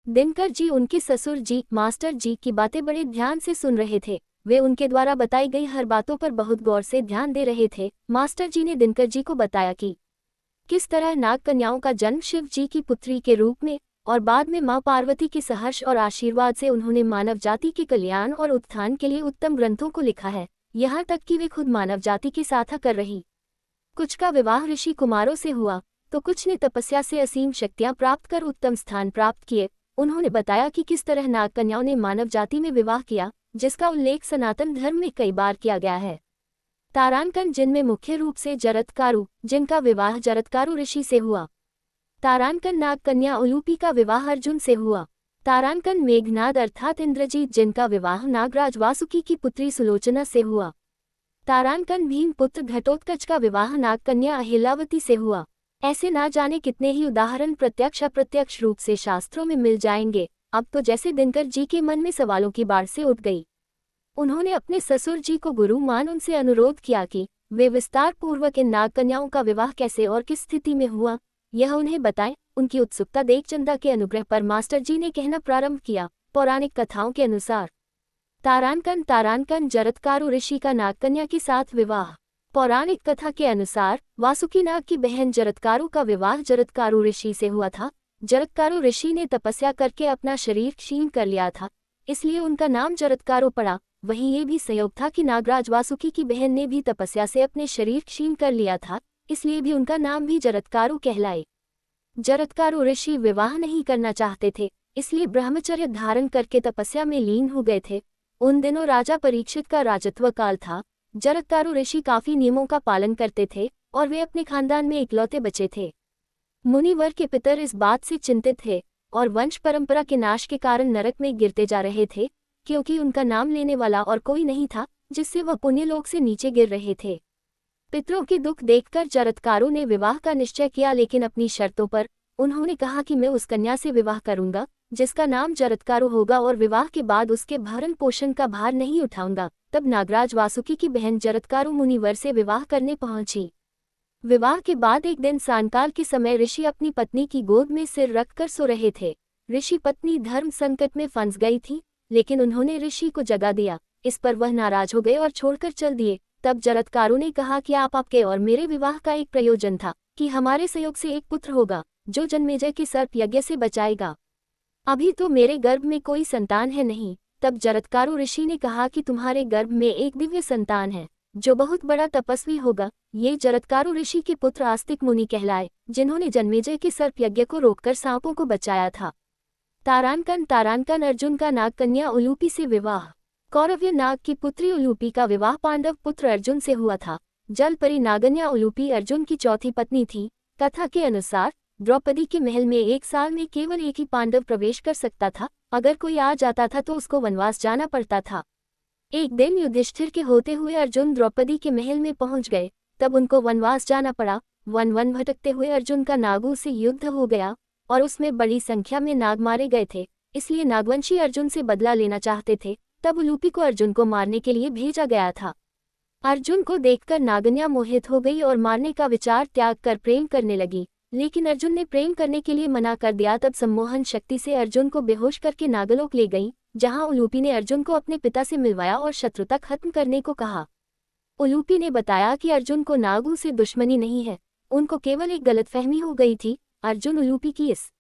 दिनकर जी उनके ससुर जी मास्टर जी की बातें बड़े ध्यान से सुन रहे थे। वे उनके द्वारा बताई गई हर बातों पर बहुत गौर से ध्यान दे रहे थे। मास्टर जी ने दिनकर जी को बताया कि किस तरह नाग कन्याओं का जन्म शिव जी की पुत्री के रूप में और बाद में मां पार्वती के सहर्ष और आशीर्वाद से उन्होंने मानव जाति के कल्याण और उत्थान के लिए उत्तम ग्रंथों को लिखा है, यहाँ तक कि वे खुद मानव जाति की साथा कर रही। कुछ का विवाह ऋषि कुमारों से हुआ तो कुछ ने तपस्या से असीम शक्तियां प्राप्त कर उत्तम स्थान प्राप्त किए। उन्होंने बताया कि किस तरह नाग कन्याओं ने मानव जाति में विवाह किया, जिसका उल्लेख सनातन धर्म में कई बार किया गया है। तारानकन जिनमें मुख्य रूप से जरत्कारु, जिनका विवाह जरत्कारु ऋषि से हुआ। तारानकन नाग कन्या उलूपी का विवाह अर्जुन से हुआ। तारानकन मेघनाद अर्थात इंद्रजीत, जिनका विवाह नागराज वासुकी की पुत्री सुलोचना से हुआ। तारानकन भीम पुत्र घटोत्कच का विवाह नाग कन्या अहिलावती से हुआ। ऐसे ना जाने कितने ही उदाहरण प्रत्यक्ष अप्रत्यक्ष रूप से शास्त्रों में मिल जाएंगे। अब तो जैसे दिनकर जी के मन में सवालों की बाढ़ से उठ गई। उन्होंने अपने ससुर जी को गुरु मान उनसे अनुरोध किया कि वे विस्तार पूर्वक इन नाग कन्याओं का विवाह कैसे और किस स्थिति में हुआ यह उन्हें बताएं। उनकी उत्सुकता देख चंदा के अनुग्रह पर मास्टर जी ने कहना प्रारंभ किया। पौराणिक कथाओं के अनुसार तारानकन जरत्कारु ऋषि का नाग कन्या के साथ विवाह। पौराणिक कथा के अनुसार वासुकी नाग की बहन जरत्कारु का विवाह जरत्कारु ऋषि से हुआ था। जरत्कारु ऋषि ने तपस्या करके अपना शरीर क्षीण कर लिया था, इसलिए उनका नाम जरत्कारु पड़ा। वहीं ये भी संयोग था कि नागराज वासुकी की बहन ने भी तपस्या से अपने शरीर क्षीण कर लिया था, इसलिए भी उनका नाम भी जरत्कारु कहलाए। जरत्कारु ऋषि विवाह नहीं करना चाहते थे, इसलिए ब्रह्मचर्य धारण करके तपस्या में लीन हो गए थे। उन दिनों राजा परीक्षित का राजत्व काल था। जरत्कारु ऋषि काफी नियमों का पालन करते थे और वे अपने खानदान में इकलौते बचे थे। मुनिवर के पितर इस बात से चिंतित थे और वंश परंपरा के नाश के कारण नरक में गिरते जा रहे थे, क्योंकि उनका नाम लेने वाला और कोई नहीं था, जिससे वह पुण्यलोक से नीचे गिर रहे थे। पितरों के दुख देखकर जरत्कारु ने विवाह का निश्चय किया, लेकिन अपनी शर्तों पर। उन्होंने कहा कि मैं उस कन्या से विवाह करूंगा जिसका नाम जरत्कारु होगा और विवाह के बाद उसके भरण पोषण का भार नहीं उठाऊंगा। तब नागराज वासुकी की बहन जरत्कारु मुनिवर से विवाह करने पहुंची। विवाह के बाद एक दिन सायंकाल के समय ऋषि अपनी पत्नी की गोद में सिर रखकर सो रहे थे। ऋषि पत्नी धर्म संकट में फंस गई थी, लेकिन उन्होंने ऋषि को जगा दिया। इस पर वह नाराज हो गए और छोड़कर चल दिए। तब जरत्कारु ने कहा कि आपके और मेरे विवाह का एक प्रयोजन था कि हमारे संयोग से एक पुत्र होगा जो जन्मेजय के सर्प यज्ञ से बचाएगा। अभी तो मेरे गर्भ में कोई संतान है नहीं। तब जरत्कारु ऋषि ने कहा कि तुम्हारे गर्भ में एक दिव्य संतान है जो बहुत बड़ा तपस्वी होगा। ये जरत्कारु ऋषि के पुत्र आस्तिक मुनि कहलाए, जिन्होंने जन्मेजय के सर्प यज्ञ को रोककर सांपों को बचाया था। तारानकन अर्जुन का नाग कन्या उलूपी से विवाह। कौरव्य नाग की पुत्री उलूपी का विवाह पांडव पुत्र अर्जुन से हुआ था। जलपरी नागन्या उलूपी अर्जुन की चौथी पत्नी थी। कथा के अनुसार द्रौपदी के महल में एक साल में केवल एक ही पांडव प्रवेश कर सकता था। अगर कोई आ जाता था तो उसको वनवास जाना पड़ता था। एक दिन युधिष्ठिर के होते हुए अर्जुन द्रौपदी के महल में पहुंच गए, तब उनको वनवास जाना पड़ा। वन भटकते हुए अर्जुन का नागों से युद्ध हो गया और उसमें बड़ी संख्या में नाग मारे गए थे, इसलिए नागवंशी अर्जुन से बदला लेना चाहते थे। तब उलूपी को अर्जुन को मारने के लिए भेजा गया था। अर्जुन को देखकर नागन्या मोहित हो गई और मारने का विचार त्याग कर प्रेम करने लगी, लेकिन अर्जुन ने प्रेम करने के लिए मना कर दिया। तब सम्मोहन शक्ति से अर्जुन को बेहोश करके नागलोक ले गई, जहां उलूपी ने अर्जुन को अपने पिता से मिलवाया और शत्रुता खत्म करने को कहा। उलूपी ने बताया कि अर्जुन को नागों से दुश्मनी नहीं है, उनको केवल एक गलतफहमी हो गई थी। अर्जुन उलूपी की इस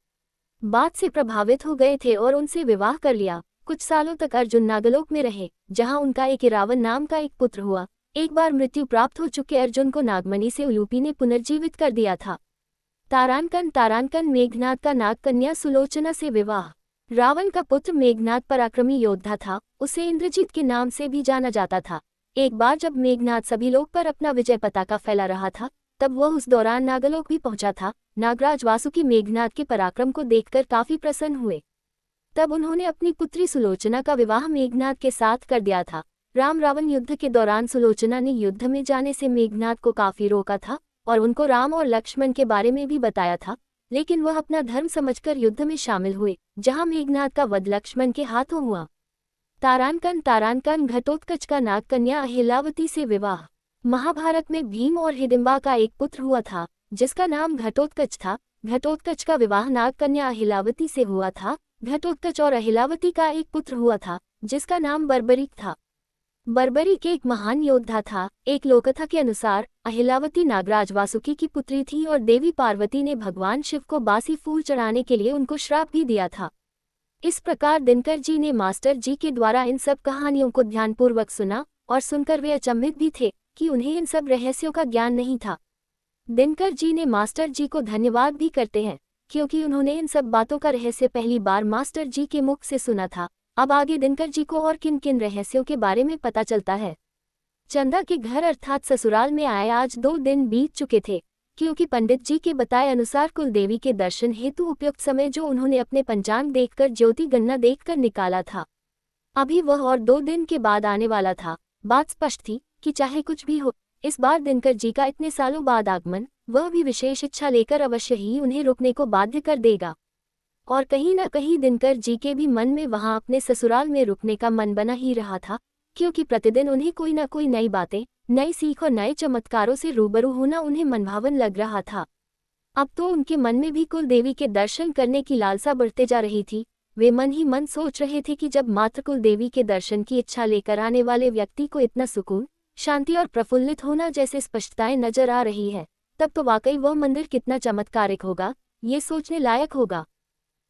बात से प्रभावित हो गए थे और उनसे विवाह कर लिया। कुछ सालों तक अर्जुन नागलोक में रहे, जहां उनका एक इरावन नाम का एक पुत्र हुआ। एक बार मृत्यु प्राप्त हो चुके अर्जुन को नागमणि से उलूपी ने पुनर्जीवित कर दिया था। तारानकन मेघनाद का नाग कन्या सुलोचना से विवाह। रावण का पुत्र मेघनाद पराक्रमी योद्धा था, उसे इंद्रजीत के नाम से भी जाना जाता था। एक बार जब मेघनाद सभी लोग पर अपना विजय पताका फैला रहा था, तब वह उस दौरान नागलोक भी पहुंचा था। नागराज वासुकी मेघनाद के पराक्रम को देखकर काफी प्रसन्न हुए। तब उन्होंने अपनी पुत्री सुलोचना का विवाह मेघनाद के साथ कर दिया था। राम रावण युद्ध के दौरान सुलोचना ने युद्ध में जाने से मेघनाद को काफी रोका था और उनको राम और लक्ष्मण के बारे में भी बताया था, लेकिन वह अपना धर्म समझकर युद्ध में शामिल हुए, जहां मेघनाद का वध लक्ष्मण के हाथों हुआ। तारानकन घटोत्कच का नाग कन्या अहिलावती से विवाह। महाभारत में भीम और हिडिंबा का एक पुत्र हुआ था, जिसका नाम घटोत्कच था। घटोत्कच का विवाह नाग कन्या अहिलावती से हुआ था। घटोत्कच और अहिलावती का एक पुत्र हुआ था जिसका नाम बर्बरीक था। बर्बरीक एक महान योद्धा था। एक लोककथा के अनुसार अहिलावती नागराज वासुकी की पुत्री थी और देवी पार्वती ने भगवान शिव को बासी फूल चढ़ाने के लिए उनको श्राप भी दिया था। इस प्रकार दिनकर जी ने मास्टर जी के द्वारा इन सब कहानियों को ध्यानपूर्वक सुना और सुनकर वे अचंभित भी थे कि उन्हें इन सब रहस्यों का ज्ञान नहीं था। दिनकर जी ने मास्टर जी को धन्यवाद भी करते हैं क्योंकि उन्होंने इन सब बातों का रहस्य पहली बार मास्टर जी के मुख से सुना था। अब आगे दिनकर जी को और किन किन रहस्यों के बारे में पता चलता है। चंदा के घर अर्थात ससुराल में आए आज 2 दिन बीत चुके थे क्योंकि पंडित जी के बताए अनुसार कुलदेवी के दर्शन हेतु उपयुक्त समय जो उन्होंने अपने पंचांग देखकर ज्योति गणना देखकर निकाला था, अभी वह और 2 दिन के बाद आने वाला था। बात स्पष्ट थी कि चाहे कुछ भी हो, इस बार दिनकर जी का इतने सालों बाद आगमन वह भी विशेष इच्छा लेकर अवश्य ही उन्हें रुकने को बाध्य कर देगा। और कहीं न कहीं दिनकर जी के भी मन में वहां अपने ससुराल में रुकने का मन बना ही रहा था क्योंकि प्रतिदिन उन्हें कोई न कोई नई बातें, नई सीख और नए चमत्कारों से रूबरू होना उन्हें मनभावन लग रहा था। अब तो उनके मन में भी कुलदेवी के दर्शन करने की लालसा बढ़ते जा रही थी। वे मन ही मन सोच रहे थे कि जब मात्र कुलदेवी के दर्शन की इच्छा लेकर आने वाले व्यक्ति को इतना सुकून, शांति और प्रफुल्लित होना जैसे स्पष्टताएं नजर आ रही है, तब तो वाकई वह मंदिर कितना चमत्कारिक होगा, ये सोचने लायक होगा।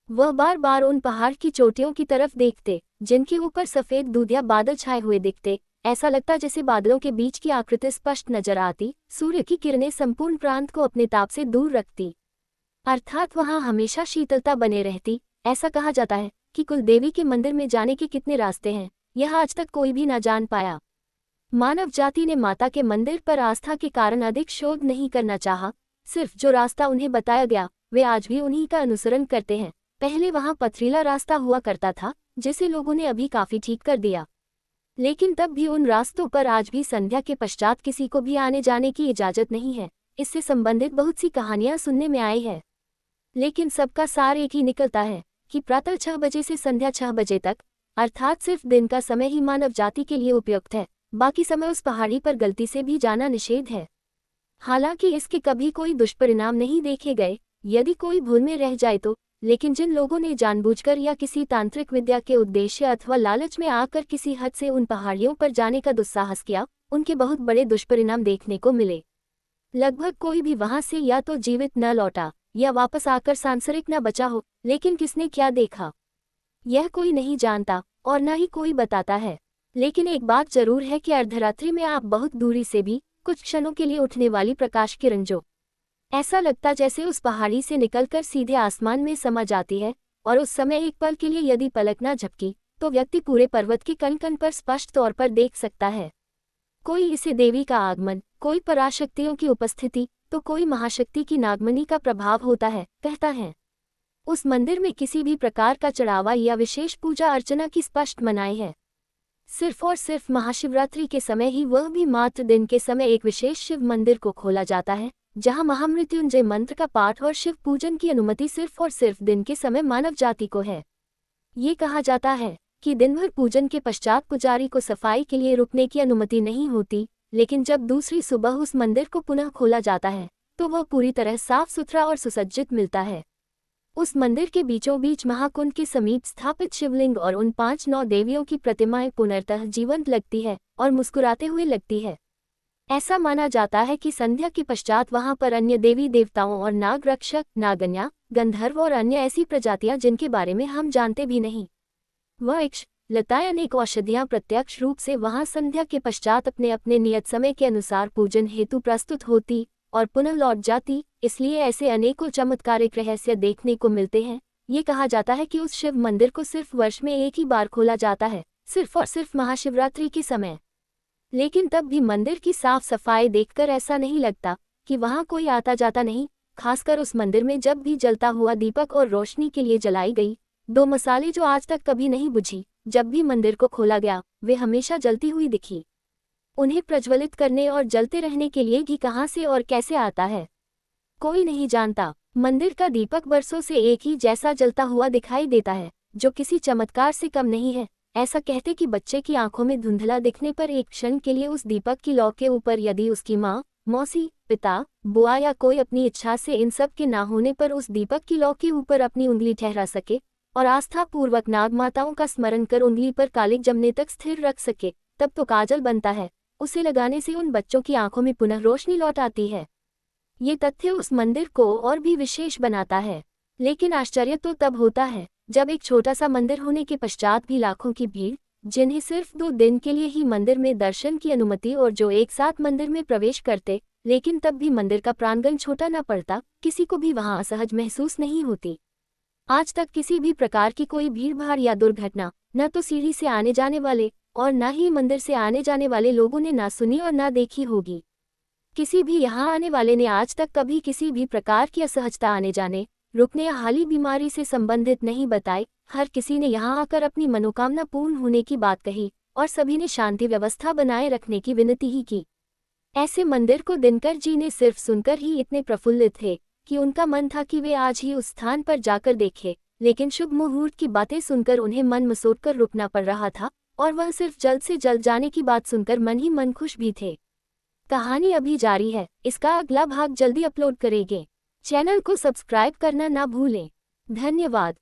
वह बार बार उन पहाड़ की चोटियों की तरफ देखते जिनके ऊपर सफेद दूधिया बादल छाए हुए दिखते। ऐसा लगता जैसे बादलों के बीच की आकृति स्पष्ट नजर आती, सूर्य की किरणें संपूर्ण प्रांत को अपने ताप से दूर रखती, अर्थात वहां हमेशा शीतलता बने रहती। ऐसा कहा जाता है कि कुलदेवी के मंदिर में जाने के कितने रास्ते हैं, यह आज तक कोई भी न जान पाया। मानव जाति ने माता के मंदिर पर आस्था के कारण अधिक शोध नहीं करना चाहा। सिर्फ जो रास्ता उन्हें बताया गया वे आज भी उन्हीं का अनुसरण करते हैं। पहले वहां पथरीला रास्ता हुआ करता था जिसे लोगों ने अभी काफी ठीक कर दिया, लेकिन तब भी उन रास्तों पर आज भी संध्या के पश्चात किसी को भी आने जाने की इजाजत नहीं है। इससे संबंधित बहुत सी कहानियां सुनने में आई है, लेकिन सबका सार एक ही निकलता है कि प्रातः 6 बजे से संध्या 6 बजे तक, अर्थात सिर्फ दिन का समय ही मानव जाति के लिए उपयुक्त है। बाकी समय उस पहाड़ी पर गलती से भी जाना निषेध है। हालांकि इसके कभी कोई दुष्परिणाम नहीं देखे गए यदि कोई भूल में रह जाए तो, लेकिन जिन लोगों ने जानबूझकर या किसी तांत्रिक विद्या के उद्देश्य अथवा लालच में आकर किसी हद से उन पहाड़ियों पर जाने का दुस्साहस किया, उनके बहुत बड़े दुष्परिणाम देखने को मिले। लगभग कोई भी वहां से या तो जीवित न लौटा या वापस आकर सांसारिक न बचा हो, लेकिन किसने क्या देखा यह कोई नहीं जानता और न ही कोई बताता है। लेकिन एक बात जरूर है कि अर्धरात्रि में आप बहुत दूरी से भी कुछ क्षणों के लिए उठने वाली प्रकाश किरण जो ऐसा लगता जैसे उस पहाड़ी से निकलकर सीधे आसमान में समा जाती है, और उस समय एक पल के लिए यदि पलक न झपकी तो व्यक्ति पूरे पर्वत के कण कण पर स्पष्ट तौर पर देख सकता है। कोई इसे देवी का आगमन, कोई पराशक्तियों की उपस्थिति, तो कोई महाशक्ति की नागमनी का प्रभाव होता है, कहता है। उस मंदिर में किसी भी प्रकार का चढ़ावा या विशेष पूजा अर्चना की स्पष्ट मनाही है। सिर्फ और सिर्फ महाशिवरात्रि के समय ही, वह भी मात्र दिन के समय, एक विशेष शिव मंदिर को खोला जाता है जहां महामृत्युंजय मंत्र का पाठ और शिव पूजन की अनुमति सिर्फ और सिर्फ दिन के समय मानव जाति को है। ये कहा जाता है कि दिन भर पूजन के पश्चात पुजारी को सफाई के लिए रुकने की अनुमति नहीं होती, लेकिन जब दूसरी सुबह उस मंदिर को पुनः खोला जाता है तो वह पूरी तरह साफ सुथरा और सुसज्जित मिलता है। उस मंदिर के बीचों बीच महाकुंड के समीप स्थापित शिवलिंग और उन 5-9 देवियों की प्रतिमाएं पुनर्तः जीवंत लगती है और मुस्कुराते हुए लगती है। ऐसा माना जाता है कि संध्या के पश्चात वहां पर अन्य देवी देवताओं और नाग रक्षक, नागन्या, गंधर्व और अन्य ऐसी प्रजातियां जिनके बारे में हम जानते भी नहीं, वृक्ष, लताएं, अनेक औषधियां प्रत्यक्ष रूप से वहां संध्या के पश्चात अपने अपने नियत समय के अनुसार पूजन हेतु प्रस्तुत होती और पुनः लौट जाती। इसलिए ऐसे अनेकों चमत्कारिक रहस्य देखने को मिलते हैं। ये कहा जाता है कि उस शिव मंदिर को सिर्फ वर्ष में एक ही बार खोला जाता है, सिर्फ और सिर्फ महाशिवरात्रि के समय। लेकिन तब भी मंदिर की साफ सफाई देखकर ऐसा नहीं लगता कि वहां कोई आता जाता नहीं। खासकर उस मंदिर में जब भी जलता हुआ दीपक और रोशनी के लिए जलाई गई 2 मसाले जो आज तक कभी नहीं बुझी, जब भी मंदिर को खोला गया वे हमेशा जलती हुई दिखी। उन्हें प्रज्वलित करने और जलते रहने के लिए घी कहाँ से और कैसे आता है, कोई नहीं जानता। मंदिर का दीपक बरसों से एक ही जैसा जलता हुआ दिखाई देता है, जो किसी चमत्कार से कम नहीं है। ऐसा कहते कि बच्चे की आंखों में धुंधला दिखने पर एक क्षण के लिए उस दीपक की लौ के ऊपर यदि उसकी माँ, मौसी, पिता, बुआ या कोई अपनी इच्छा से इन सब के ना होने पर उस दीपक की लौ के ऊपर अपनी उंगली ठहरा सके और आस्था पूर्वक नाग माताओं का स्मरण कर उंगली पर कालिक जमने तक स्थिर रख सके, तब तो काजल बनता है। उसे लगाने से उन बच्चों की आंखों में पुनः रोशनी लौट आती है। ये तथ्य उस मंदिर को और भी विशेष बनाता है। लेकिन आश्चर्य तो तब होता है जब एक छोटा सा मंदिर होने के पश्चात भी लाखों की भीड़, जिन्हें सिर्फ 2 दिन के लिए ही मंदिर में दर्शन की अनुमति और जो एक साथ मंदिर में प्रवेश करते, लेकिन तब भी मंदिर का प्रांगण छोटा न पड़ता, किसी को भी वहां असहज महसूस नहीं होती। आज तक किसी भी प्रकार की कोई भीड़भाड़ या दुर्घटना, न तो सीढ़ी से आने जाने वाले और न ही मंदिर से आने जाने वाले लोगों ने ना सुनी और ना देखी होगी। किसी भी यहाँ आने वाले ने आज तक कभी किसी भी प्रकार की असहजता आने जाने, रुकने या हाली बीमारी से संबंधित नहीं बताई। हर किसी ने यहाँ आकर अपनी मनोकामना पूर्ण होने की बात कही और सभी ने शांति व्यवस्था बनाए रखने की विनती ही की। ऐसे मंदिर को दिनकर जी ने सिर्फ सुनकर ही इतने प्रफुल्लित थे कि उनका मन था कि वे आज ही उस स्थान पर जाकर देखें, लेकिन शुभ मुहूर्त की बातें सुनकर उन्हें मन मसोट कर रुकना पड़ रहा था और वह सिर्फ जल्द से जल्द जाने की बात सुनकर मन ही मन खुश भी थे। कहानी अभी जारी है, इसका अगला भाग जल्दी अपलोड करेंगे। चैनल को सब्सक्राइब करना ना भूलें। धन्यवाद।